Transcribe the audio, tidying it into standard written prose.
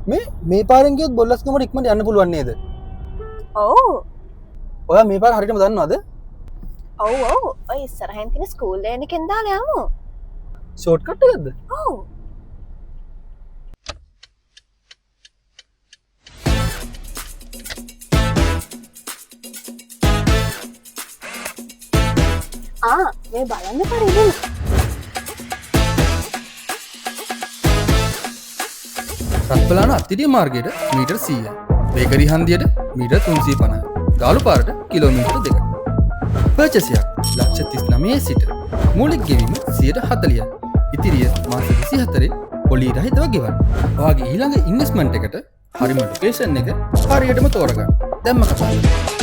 මේ පාරෙන් ගියොත් බොල්ලස්කමට ඉක්මනට යන්න පුළුවන් නේද? ඔව්. ඔයා මේ පාර හරියටම දන්නවද? ඔව් ඔව්. ඔය ඉස්සරහින් තියෙන ස්කූල් ලේන් එකෙන් දාලා යමු. ෂෝට් කට් එකක්ද? ඔව්. මේ බලන්න පරිදි රත්පලාන අත්තිරිය මාර්ගයට මීටර් 100යි. බේකරි හන්දියට මීටර් 350. ගාලු පාරට කිලෝමීටර් 2යි. පර්චේසියක් $39,000 සිට මූලික ගෙවීම 40%යි. ඉතිරිය මාස 24 පොලි රහිතව ගෙවන්න. ඔයාගේ ඊළඟ ඉන්වෙස්ට්මන්ට් එකට හරිම ලොකේෂන් එක හරියටම තෝරගන්න. දැන්ම කතා කරමු.